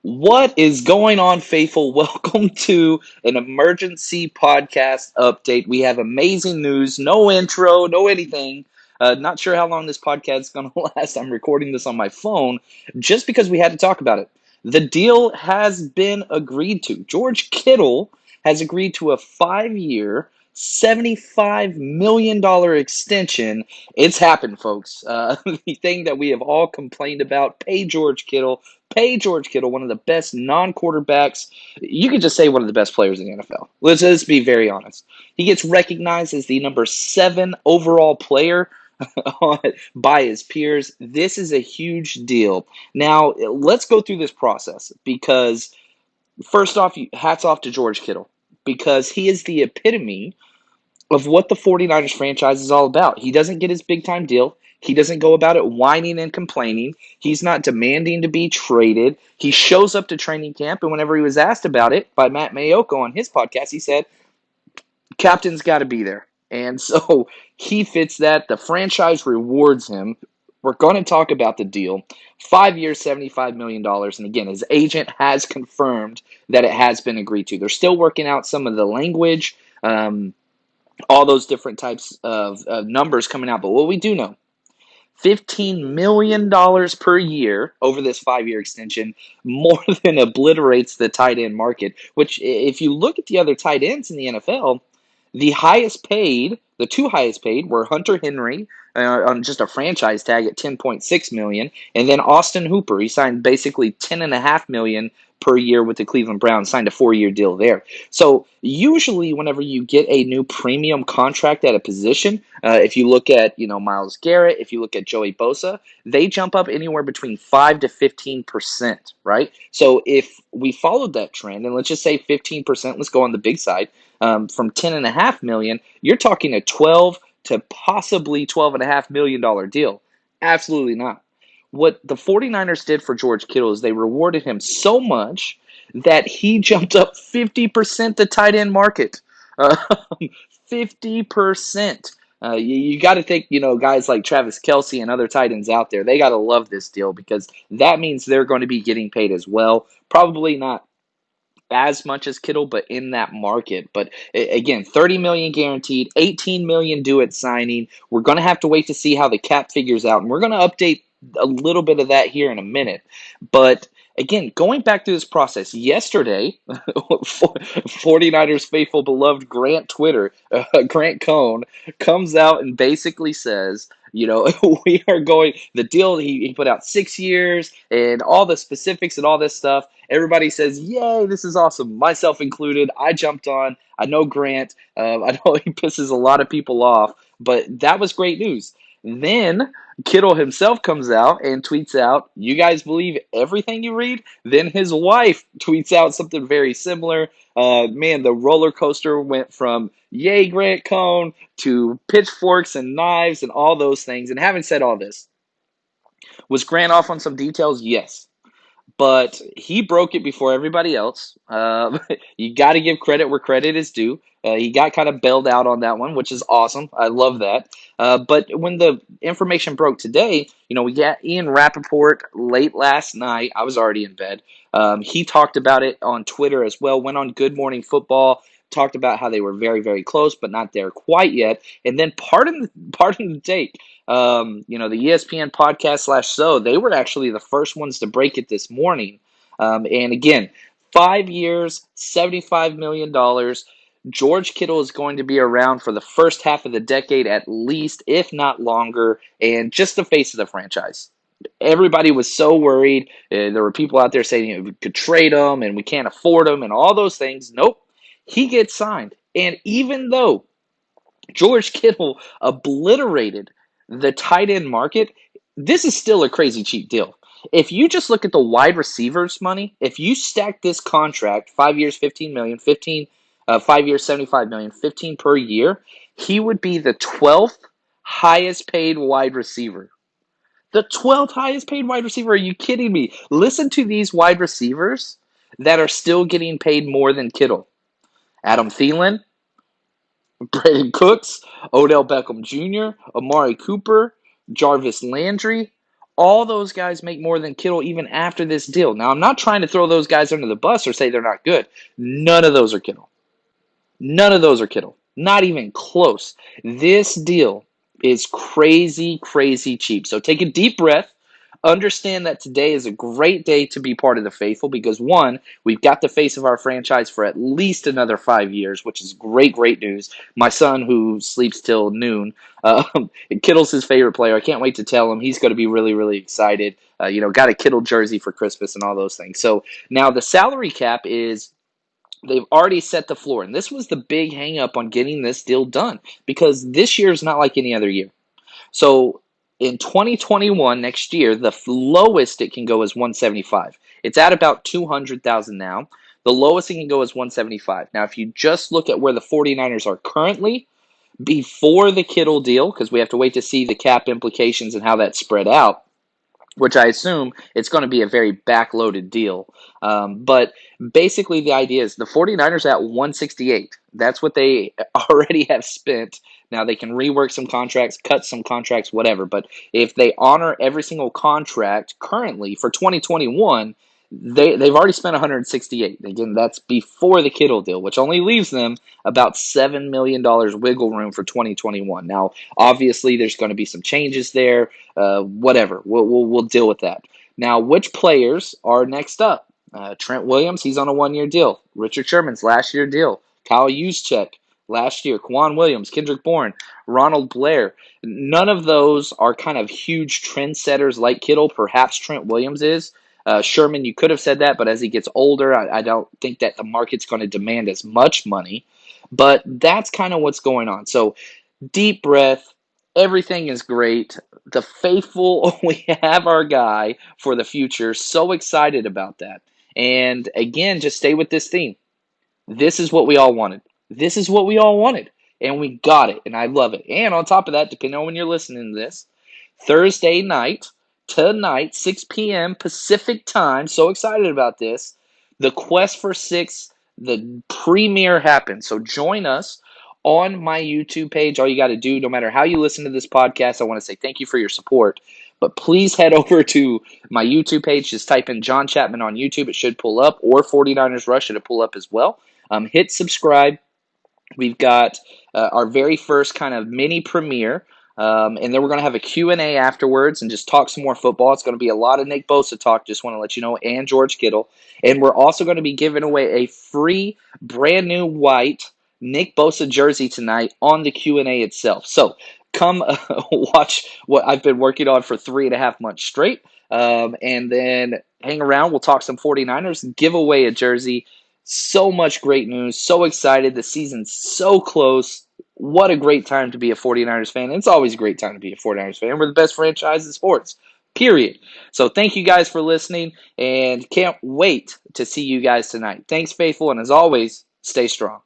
What is going on, faithful? Welcome to an emergency podcast update. We have amazing news, no intro, no anything. Not sure how long this podcast is going to last. I'm recording this on my phone just because we had to talk about it. The deal has been agreed to. George Kittle has agreed to a 5-year, $75 million extension. It's happened, folks. The thing that we have all complained about, pay George Kittle. Pay George Kittle, one of the best non-quarterbacks. You could just say one of the best players in the NFL. Let's be very honest. He gets recognized as the number 7 overall player by his peers. This is a huge deal. Now, let's go through this process because, first off, hats off to George Kittle because he is the epitome of what the 49ers franchise is all about. He doesn't get his big time deal. He doesn't go about it whining and complaining. He's not demanding to be traded. He shows up to training camp, and whenever he was asked about it by Matt Mayoko on his podcast, he said, Captain's got to be there. And so he fits that. The franchise rewards him. We're going to talk about the deal. 5 years, $75 million. And again, his agent has confirmed that it has been agreed to. They're still working out some of the language. All those different types of numbers coming out. But what we do know, $15 million per year over this 5-year extension more than obliterates the tight end market, which if you look at the other tight ends in the NFL, the two highest paid were Hunter Henry on just a franchise tag at 10.6 million, and then Austin Hooper. He signed basically 10.5 million per year with the Cleveland Browns, signed a 4-year deal there. So usually, whenever you get a new premium contract at a position, if you look at Myles Garrett, if you look at Joey Bosa, they jump up anywhere between 5 to 15%, right? So if we followed that trend, and let's just say 15%, let's go on the big side, from 10.5 million, you're talking a 12 to possibly $12.5 million deal. Absolutely not. What the 49ers did for George Kittle is they rewarded him so much that he jumped up 50% the tight end market. Uh, 50%. You got to think, guys like Travis Kelce and other tight ends out there, they got to love this deal because that means they're going to be getting paid as well. Probably not as much as Kittle, but in that market. But again, 30 million guaranteed, 18 million due at signing. We're going to have to wait to see how the cap figures out, and we're going to update a little bit of that here in a minute. But again, going back through this process, yesterday, 49ers faithful beloved Grant Cohn, comes out and basically says, we are going, the deal, he put out 6 years and all the specifics and all this stuff. Everybody says, yay, this is awesome, myself included. I jumped on. I know Grant. I know he pisses a lot of people off, but that was great news. Then Kittle himself comes out and tweets out, you guys believe everything you read? Then his wife tweets out something very similar. Man, the roller coaster went from yay, Grant Cohn, to pitchforks and knives and all those things. And having said all this, was Grant off on some details? Yes. But he broke it before everybody else. You got to give credit where credit is due. He got kind of bailed out on that one, which is awesome. I love that. But when the information broke today, we got Ian Rappaport late last night. I was already in bed. He talked about it on Twitter as well, went on Good Morning Football, talked about how they were very, very close, but not there quite yet. And then pardon the take, the ESPN podcast /so, they were actually the first ones to break it this morning. And again, 5 years, $75 million. George Kittle is going to be around for the first half of the decade at least, if not longer, and just the face of the franchise. Everybody was so worried. There were people out there saying we could trade him and we can't afford him and all those things. Nope. He gets signed. And even though George Kittle obliterated the tight end market, this is still a crazy cheap deal. If you just look at the wide receivers money, if you stack this contract, 5 years, 15 million, 5 years, 75 million, 15 per year, he would be the 12th highest paid wide receiver. The 12th highest paid wide receiver. Are you kidding me? Listen to these wide receivers that are still getting paid more than Kittle. Adam Thielen, Brandon Cooks, Odell Beckham Jr., Amari Cooper, Jarvis Landry, All those guys make more than Kittle even after this deal. Now, I'm not trying to throw those guys under the bus or say they're not good. None of those are Kittle. None of those are Kittle. Not even close. This deal is crazy, crazy cheap. So take a deep breath. Understand that today is a great day to be part of the faithful because, one, we've got the face of our franchise for at least another 5 years, which is great, great news. My son, who sleeps till noon, Kittle's his favorite player. I can't wait to tell him. He's going to be really, really excited. Got a Kittle jersey for Christmas and all those things. So now the salary cap is they've already set the floor. And this was the big hang up on getting this deal done because this year is not like any other year. So in 2021, next year, the lowest it can go is 175. It's at about 200,000 now. The lowest it can go is 175. Now, if you just look at where the 49ers are currently before the Kittle deal, because we have to wait to see the cap implications and how that's spread out, which I assume it's going to be a very backloaded deal. But basically, the idea is the 49ers at 168. That's what they already have spent. Now, they can rework some contracts, cut some contracts, whatever. But if they honor every single contract currently for 2021, they've already spent 168. Again, that's before the Kittle deal, which only leaves them about $7 million wiggle room for 2021. Now, obviously, there's going to be some changes there. Whatever. We'll deal with that. Now, which players are next up? Trent Williams, he's on a 1-year deal. Richard Sherman's last year deal. Kyle Juszczyk, last year. Quan Williams, Kendrick Bourne, Ronald Blair. None of those are kind of huge trendsetters like Kittle. Perhaps Trent Williams is. Sherman, you could have said that, but as he gets older, I don't think that the market's going to demand as much money. But that's kind of what's going on. So deep breath. Everything is great. The faithful, we have our guy for the future. So excited about that. And again, just stay with this theme. This is what we all wanted. This is what we all wanted. And we got it. And I love it. And on top of that, depending on when you're listening to this, Thursday night, tonight, 6 p.m. Pacific time. So excited about this. The Quest for Six, the premiere happens. So join us on my YouTube page. All you got to do, no matter how you listen to this podcast, I want to say thank you for your support. But please head over to my YouTube page. Just type in John Chapman on YouTube. It should pull up, or 49ers Rush. It'll pull up as well. Hit subscribe. We've got our very first kind of mini premiere. And then we're going to have a Q&A afterwards and just talk some more football. It's going to be a lot of Nick Bosa talk, just want to let you know, and George Kittle. And we're also going to be giving away a free brand new white Nick Bosa jersey tonight on the Q&A itself. So come watch what I've been working on for 3.5 months straight. And then hang around. We'll talk some 49ers, give away a jersey. So much great news. So excited. The season's so close. What a great time to be a 49ers fan. It's always a great time to be a 49ers fan. We're the best franchise in sports, period. So thank you guys for listening, and can't wait to see you guys tonight. Thanks, faithful, and as always, stay strong.